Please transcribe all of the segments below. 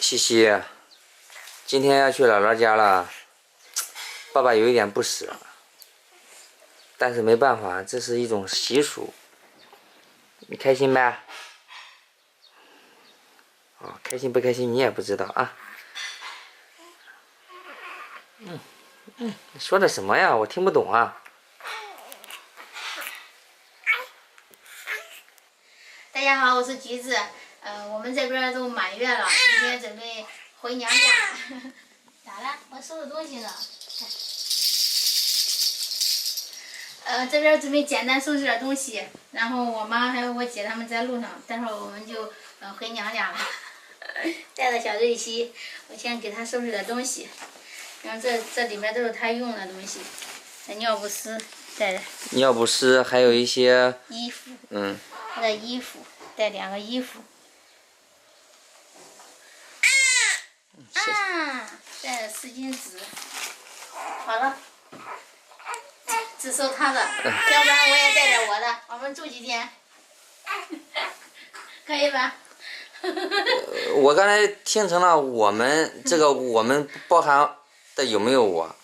七夕，今天要去姥姥家了，爸爸有一点不舍，但是没办法，这是一种习俗。你开心呗？哦，开心不开心你也不知道啊。你说的什么呀？我听不懂啊。大家好，我是橘子。我们这边都满月了，今天准备回娘家。咋了？我收拾东西呢。这边准备简单收拾点东西，然后我妈还有我姐他们在路上，待会儿我们就回娘家了。带着小瑞希，我先给她收拾点东西。然后这里面都是她用的东西，尿不湿带着。尿不湿，还有一些衣服。她的衣服，带2个衣服。带着湿巾纸。好了。只收他的，要不然我也带点我的，我们住几天，可以吧？我刚才听成了我们，这个我们包含的有没有我？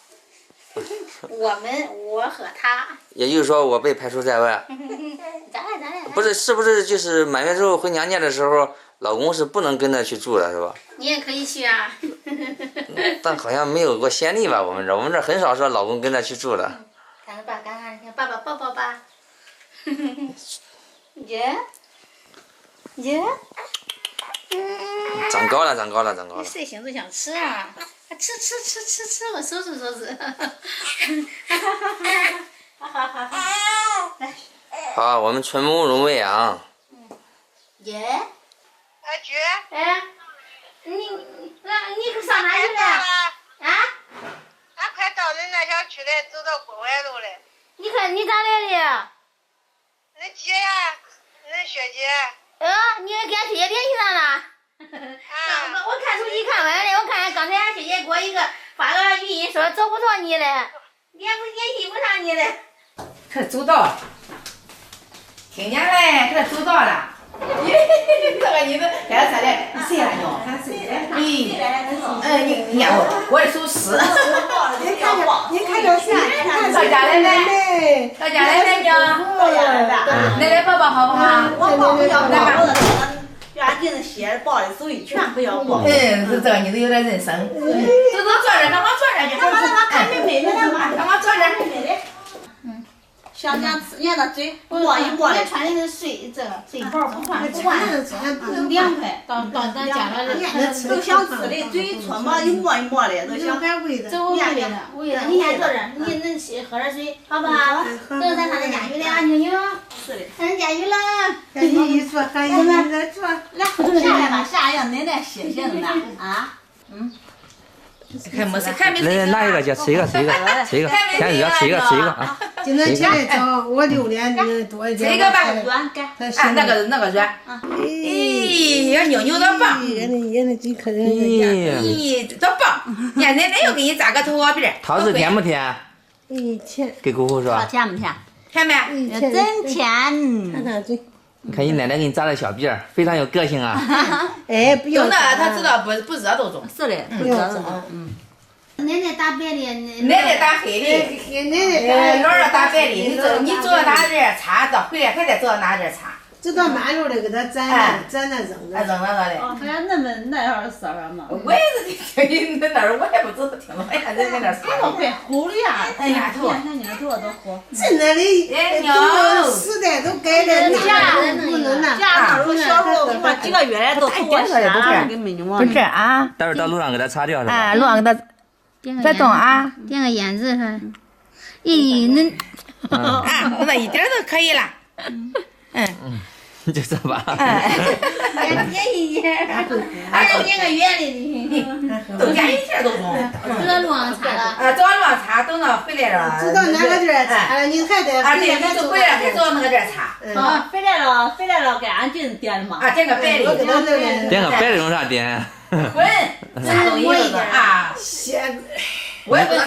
我和他。也就是说我被排除在外。咱俩。不是，是不是就是满月之后回娘家的时候，老公是不能跟着去住的，是吧？你也可以去啊。但好像没有过先例吧？我们这很少说老公跟着去住的。赶着吧，爸爸抱抱吧。耶。长高了。你睡醒就想吃啊？吃，我收拾。来。好，我们纯母乳喂养。耶。阿菊。哎，你上哪去了？啊？俺快到恁那小区来，走到国外路来。你咋来的？恁姐呀，恁学姐。你跟俺学姐联系上了？我看手机看完了，我看刚才俺学姐给我发个语音说找不着你了，联系不上你了。可走到了，听见嘞，给他走到了。这个你都给他说的，你谁来着？你看我的手湿。你看着啥？到家来没？到家来没呢？奶奶宝宝好不好？我抱不要抱了，原定鞋抱的手一全不要抱。是这个你都有点人生。走坐这，赶快坐这去。看妹妹了嘛？赶快坐这。妹妹的。想吃，人家那嘴摸一摸的。我穿的是睡袍，不换，凉快。到咱家了，都想吃的，嘴搓嘛一摸一摸的，都想。这我喂了，你先坐这儿，你能喝点水，好不好？等咱上咱家去了啊，妞妞。是的。上咱家去了。赶紧一坐，赶紧再坐。来，下来吧，下来让奶奶歇歇呢啊。还没事，还没事。拿一个去吃一个，天热吃一个啊。今天起来早，我6点多一点。这个吧，软干。那个软。哎，妞妞多棒！多棒！你看奶奶又给你扎个头发辫。桃子甜不甜？甜。给姑姑说。甜不甜？甜没？真甜。看看嘴。你看你奶奶给你扎的小辫儿，非常有个性啊。哎，不要。真的，他知道不热都中。是的，不要扎。奶奶打白的，奶奶打黑的，姥姥打白的。你走到哪地儿擦，到回来还得走到哪地儿擦。走到马路的给他粘那扔着。扔那个的。好像那样说法嘛。我也是听你那儿，我也不知道听着，哎呀，人家那说。我快糊了呀！哎呀，头。你那头都糊。真的都时代都改了，不能那。家那时候小时候，我几个月来都头发湿了，给美女们。不是啊。待会儿到路上给他擦掉是吧？啊，路上给他。别动啊！点个胭脂哈。咦，那一点都可以了。就这吧。点一点，还是点个圆的。都点一点都中。走到路上擦了。走到路上擦，等到回来了。走到哪个地儿擦？你还得。对，你走回来还走到那个地儿擦。回来了，给俺就点的嘛。点个白的。点个白的用啥点？滚！啥东西啊？我也不知道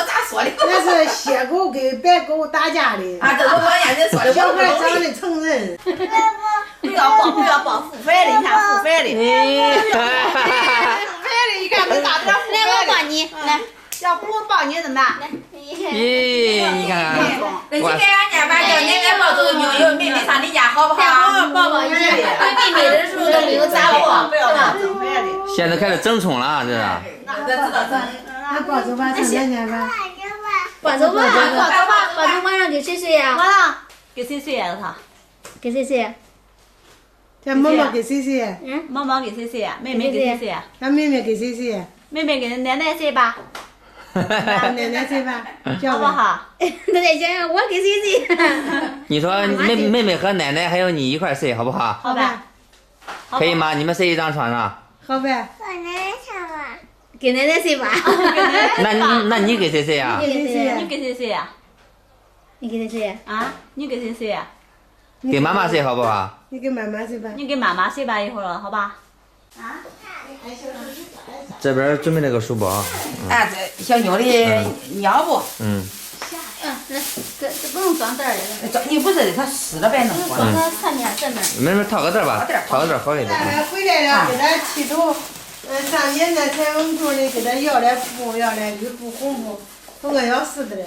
咋说的。那是血狗跟白狗打架的。这都往人家说的。小孩长得成人。不要抱，不要抱，付费的，你看付费的。你打点来，我抱你，来，要不我抱你怎么办？咦，你看看，那今天俺家把叫奶奶抱走，妞妞妹妹上你家好不好？抱抱一下。妹妹的时候都没有咋抱，不要拿整回来的。现在开始争宠了，这是。那知道真。那抱走吧，上奶奶吧。抱走吧，抱走晚上给谁睡呀？完了，给谁睡呀？他？给谁睡？这毛毛给谁睡？毛毛给谁睡呀？妹妹给谁睡呀？俺妹妹给谁睡？妹妹给奶奶睡吧，奶奶睡吧，好叫吧。不好？他在想我给谁睡？你说妹妹和奶奶还有你一块睡好不好？好呗，可以吗？你们睡一张床上。好呗。给奶奶睡吧。那你给谁睡啊？你给谁睡？你给谁睡呀？你给谁睡？啊？你给谁睡呀？给妈妈睡好不好？你给妈妈睡吧。你给妈妈睡吧，一会儿好吧？这边准备了个书包。哎，这小妞的尿布。嗯。来，这不用装袋儿的，你不是的，它湿了别弄活了。装到侧面正面。没事，套个袋吧，套个袋好一点。回来了，给他剃头，上年那彩虹兔的给他要来布，要来绿布、红布，都个要死的嘞。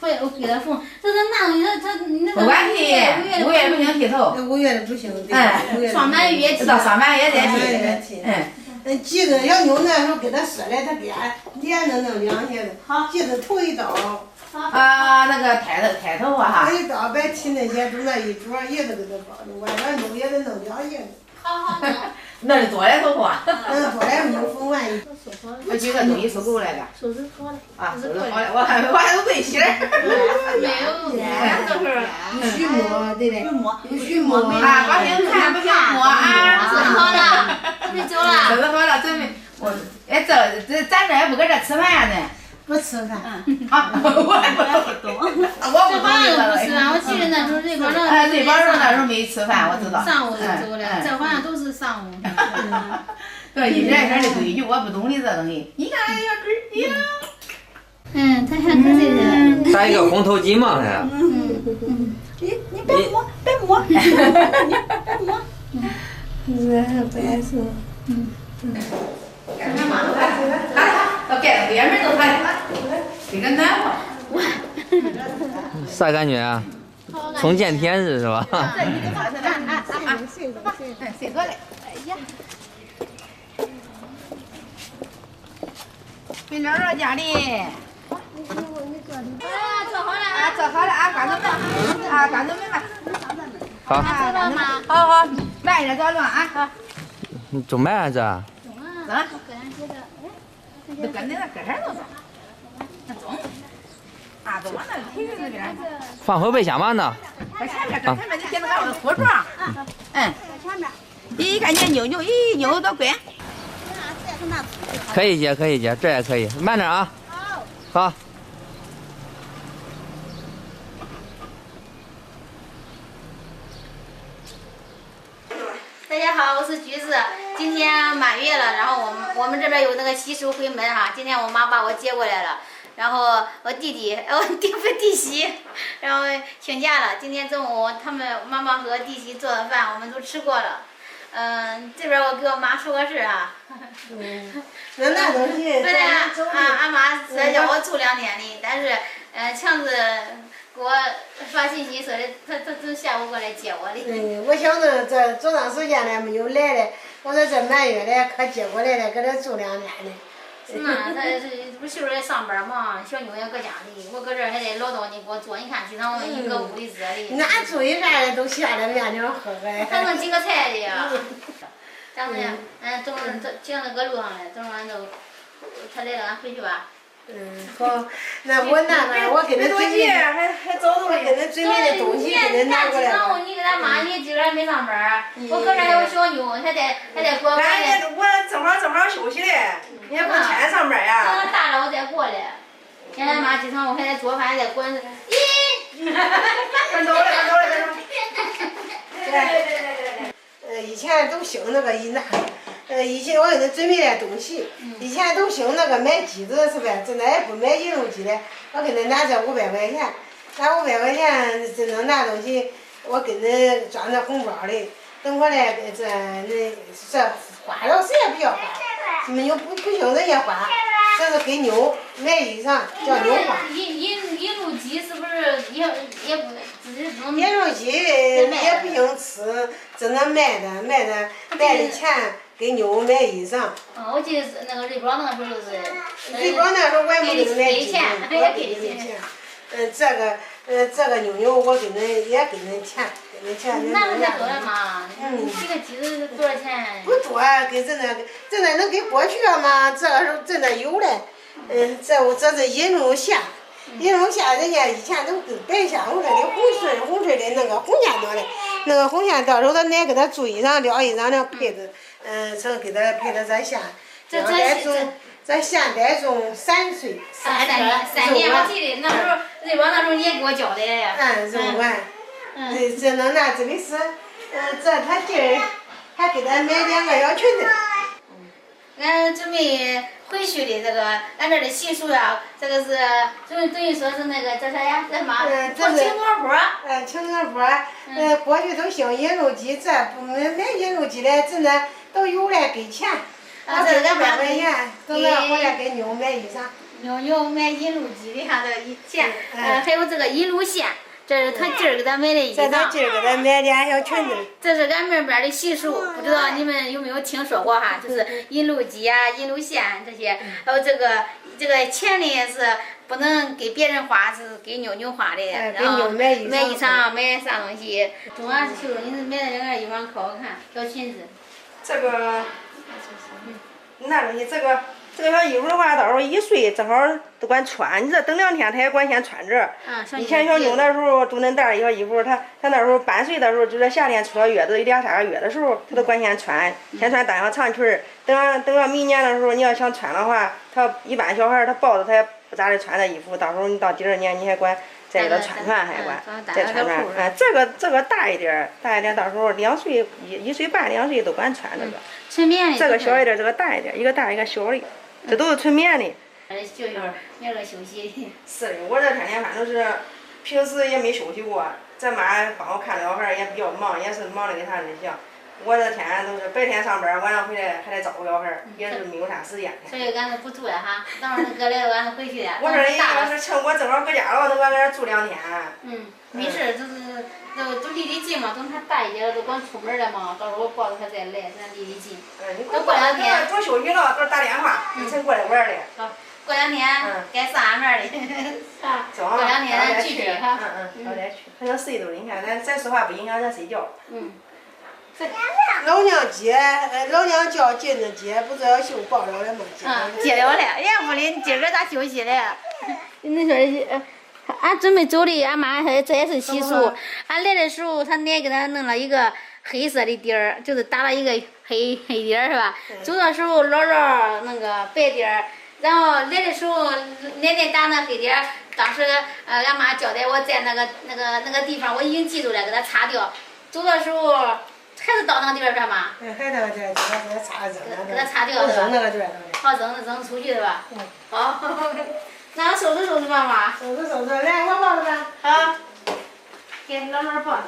回来我给他缝，这是那个他那个。不管剃，5月不行剃头。 5月的不行，对。上半月剃。到上半月再剃。记着要用那时候给他说的，他给俺连着弄两下子。好，记着头一刀。那个抬头啊哈。头一刀别剃那些，就那一撮叶子给他包的，外边弄也得弄两叶子。好。那是多来头发。多来没有缝完。我几个东西收够来了。收拾好了。收拾好了，我还有对心儿。没有，这会儿。须摸，对嘞。须摸。把心看不想摸啊。收拾好了，准备走了。收拾好了，准备。咱这也不搁这吃饭呢。不吃饭。啊，我不懂。这晚上不吃饭，我记得那时候瑞宝肉。瑞宝肉那时候没吃饭，我知道。上午就走了，这好像都是上午。对，一点一点的规矩，我不懂的这东西。你看小嘴儿，他还可谁的？打一个红头巾嘛，还。你别摸，别摸。你别摸。不爱说。干什么？到盖子边门都还这个暖和。啥感觉啊？重见天日是吧？睡着嘞。哎呀。回姥姥家里。做好了啊，做好了啊，关着门啊，关着门吧。好。好，慢一点早乱啊。好。你种慢啊这？啊。都跟那个根儿都走。那中。啊，都往那腿那边。放后备箱吧那。在前面，前面你接着俺们铺床。在前面。咦，看见妞妞，咦，妞多乖。可以接，可以接，这也可以，慢点啊。好。大家好，我是橘子。今天满月了，然后我们这边有那个习俗回门哈。今天我妈把我接过来了，然后我弟媳，然后请假了。今天中午他们妈妈和弟媳做的饭，我们都吃过了。这边我给我妈说个事啊。那东西。本来俺妈说叫我住2天的，但是强子给我发信息说的，他从下午过来接我的。我想着这多长时间了没有来了，我说这满月了可接过来了，搁这住2天呢。是嘛？他不媳妇在上班嘛，小妞也搁家里，我搁这还得唠叨你给我做，你看经常一个屋里热的。俺住一下来都下来面条喝喝。还弄几个菜的呀？咱们等会儿今儿搁路上嘞，等会儿俺都他来了，俺回去吧。好，那我拿那我给他准备，还早着给他准备的东西给他拿过来。上午你给他妈，你今儿还没上班，我搁这还有小妞，还得给我。我正好休息嘞，你还不天天上班呀？等他大了我再过来。现在妈经常我还得做饭，还得滚。咦！快走了，快走了，快走了。以前都兴那个以前我给他准备点东西，以前都兴那个买机子是呗，现在也不买银楼机了，我给他拿这500块钱，拿500块钱只能拿东西，我给他装在红包里，等会儿来这花了谁也不要花，没有不行这些花，这是给牛买衣裳叫牛花。引路鸡是不是也不自己弄？引路鸡也不行吃，只能卖的钱给牛买衣裳。我记得那个瑞宝那时候是。瑞宝那时候我也没给他买衣钱，我给他钱。这个牛我给恁也给恁钱，给恁钱。那个才多了嘛，几个鸡子多少钱？不多，给这那能给过去了吗？这个时候这那有嘞。这是银龙虾，银龙虾人家以前都是白虾红色的，红色的那个红线多的，那个红线到时候他奶给他做衣裳料衣裳料配的，成给他配的这虾，这现在种3岁3年，我记得那时候瑞宝那时候你也给我教的呀。肉丸，这能拿这里是，这他今儿还给他买2个小裙子。俺准备回去的这个，俺这的习俗呀，这个是等于说是那个叫啥呀？这什么？这是青果坡。青果坡，过去都兴引路鸡，这不买引路鸡的，这那都有来给钱，我给200块钱，等那回来给牛买衣裳。牛买引路鸡的哈这钱，还有这个引路线。这是他今儿给他买的衣裳。他今儿给他买俩小裙子。这是俺们边的习俗，不知道你们有没有听说过哈？就是引路鸡啊、引路线这些，还有这个钱呢是不能给别人花，是给牛花的。然后买衣裳、买啥东西。中央是绣，你是买了2件衣裳可好看，小裙子。这个，那东西这个小衣服的话，到时候1岁正好都管穿，你这等2天他也管先穿着。以前小妞那时候都恁大小衣服，他那时候半岁的时候，就在夏天出了月子2、3个月的时候，他都管先穿单小长裙儿。等到明年的时候，你要想穿的话，他一般小孩他抱着他也不咋的穿的衣服，到时候你到第2年你还管再给他穿还管再穿。这个大一点，到时候2岁1岁半2岁都管穿这个。纯棉的。这个小一点，这个大一点，一个大一个小的。这都是纯棉的。就是明儿个休息的。是的，我这天天反正是平时也没休息过。这妈帮我看小孩也比较忙，也是忙的跟他那像。我这天都是白天上班，晚上回来还得照顾小孩，也是没有啥时间。所以俺都不住了哈，等会儿那哥来了，俺都回去了。我这人要是趁我正好搁家了，都搁这住2天。没事，都离得近嘛，等他大一点了，都光出门了嘛，到时候我抱着他再来，咱离得近。都过2天。多休息了，到时候打电话，你才过来玩嘞。好，过2天该上俺面的。过2天咱聚聚哈。早点去。反正谁都你看，咱说话不影响咱睡觉。老娘叫进的接，不是要休报了了吗？接了了，要不的你今儿个咋休息了？你说俺准备走的，俺妈还这也是习俗。俺来的时候，他奶给他弄了一个黑色的底儿，就是打了一个黑底儿是吧？走的时候姥姥那个白底儿，然后来的时候奶奶打那黑底儿，当时俺妈交代我在那个地方，我已经记住了，给他擦掉。走的时候还是到那个地儿是吧？还那个地儿，给他擦扔给他擦掉是吧？扔那个地儿。好扔出去是吧？好。那我收拾吧，妈。收拾，来，我抱着吧。好，给姥姥抱着。